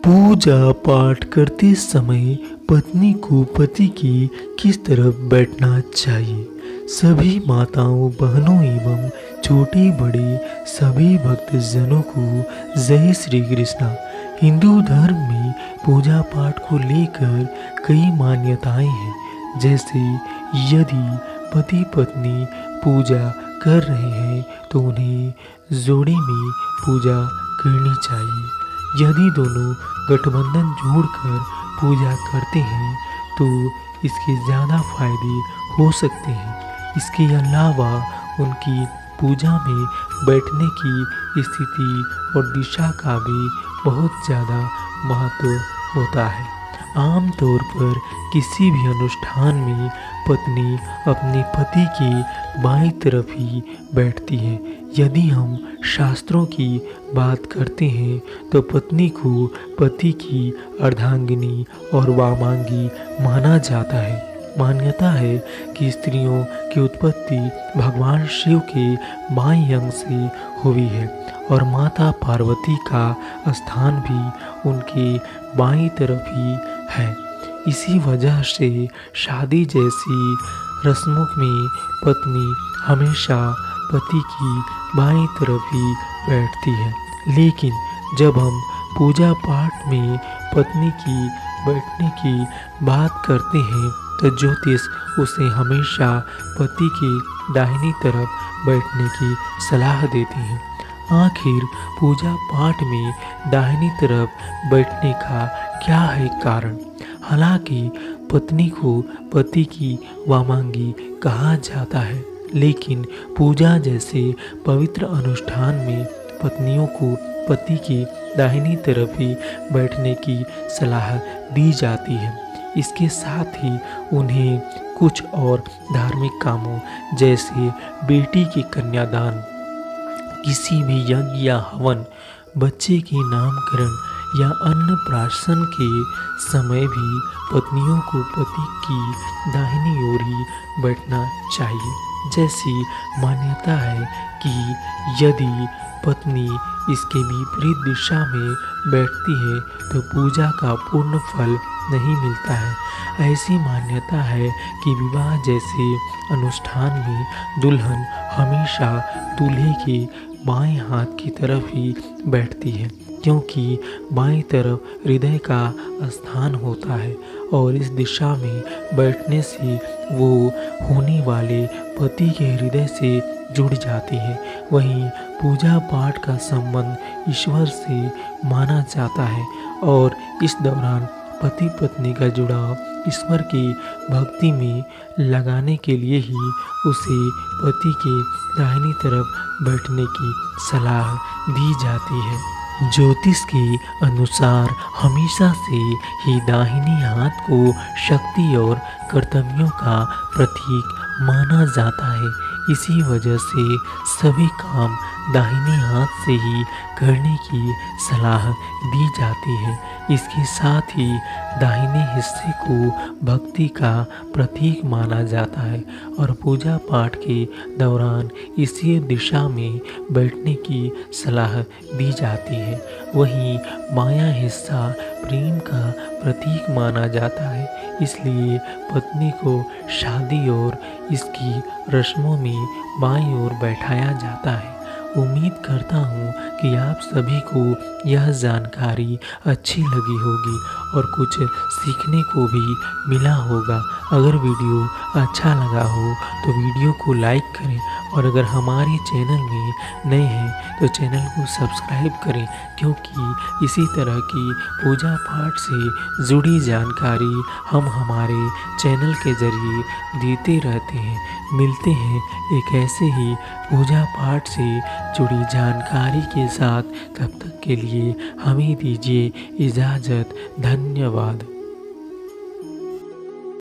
पूजा पाठ करते समय पत्नी को पति की किस तरफ बैठना चाहिए। सभी माताओं, बहनों एवं छोटे बड़े सभी भक्तजनों को जय श्री कृष्णा। हिंदू धर्म में पूजा पाठ को लेकर कई मान्यताएं हैं। जैसे यदि पति पत्नी पूजा कर रहे हैं तो उन्हें जोड़े में पूजा करनी चाहिए। यदि दोनों गठबंधन जोड़कर पूजा करते हैं तो इसके ज़्यादा फायदे हो सकते हैं। इसके अलावा उनकी पूजा में बैठने की स्थिति और दिशा का भी बहुत ज़्यादा महत्व होता है। आमतौर पर किसी भी अनुष्ठान में पत्नी अपने पति के बाईं तरफ ही बैठती है। यदि हम शास्त्रों की बात करते हैं तो पत्नी को पति की अर्धांगिनी और वामांगी माना जाता है। मान्यता है कि स्त्रियों की उत्पत्ति भगवान शिव के बाईं अंग से हुई है और माता पार्वती का स्थान भी उनके बाईं तरफ ही है। इसी वजह से शादी जैसी रस्मों में पत्नी हमेशा पति की बाईं तरफ ही बैठती है। लेकिन जब हम पूजा पाठ में पत्नी की बैठने की बात करते हैं तो ज्योतिष उसे हमेशा पति की दाहिनी तरफ बैठने की सलाह देते हैं। आखिर पूजा पाठ में दाहिनी तरफ बैठने का क्या है कारण? हालांकि पत्नी को पति की वामांगी कहा जाता है, लेकिन पूजा जैसे पवित्र अनुष्ठान में पत्नियों को पति की दाहिनी तरफ ही बैठने की सलाह दी जाती है। इसके साथ ही उन्हें कुछ और धार्मिक कामों जैसे बेटी के कन्यादान, किसी भी यज्ञ या हवन, बच्चे के नामकरण या अन्नप्राशन के समय भी पत्नियों को पति की दाहिनी ओर ही बैठना चाहिए। जैसी मान्यता है कि यदि पत्नी इसके विपरीत दिशा में बैठती है तो पूजा का पूर्ण फल नहीं मिलता है। ऐसी मान्यता है कि विवाह जैसे अनुष्ठान में दुल्हन हमेशा दूल्हे के बाएं हाथ की तरफ ही बैठती है, क्योंकि बाएं तरफ हृदय का स्थान होता है और इस दिशा में बैठने से वो होने वाले पति के हृदय से जुड़ जाती है। वहीं पूजा पाठ का संबंध ईश्वर से माना जाता है और इस दौरान पति पत्नी का जुड़ाव ईश्वर की भक्ति में लगाने के लिए ही उसे पति के दाहिनी तरफ बैठने की सलाह दी जाती है। ज्योतिष के अनुसार हमेशा से ही दाहिनी हाथ को शक्ति और कर्तव्यों का प्रतीक माना जाता है। इसी वजह से सभी काम दाहिने हाथ से ही करने की सलाह दी जाती है। इसके साथ ही दाहिने हिस्से को भक्ति का प्रतीक माना जाता है और पूजा पाठ के दौरान इसी दिशा में बैठने की सलाह दी जाती है। वहीं बायां हिस्सा प्रेम का प्रतीक माना जाता है, इसलिए पत्नी को शादी और इसकी रस्मों में बाईं ओर बैठाया जाता है। उम्मीद करता हूँ कि आप सभी को यह जानकारी अच्छी लगी होगी और कुछ सीखने को भी मिला होगा। अगर वीडियो अच्छा लगा हो तो वीडियो को लाइक करें और अगर हमारे चैनल में नए हैं तो चैनल को सब्सक्राइब करें, क्योंकि इसी तरह की पूजा पाठ से जुड़ी जानकारी हम हमारे चैनल के जरिए देते रहते हैं। मिलते हैं एक ऐसे ही पूजा पाठ से जुड़ी जानकारी के साथ। तब तक के लिए हमें दीजिए इजाज़त। धन्यवाद।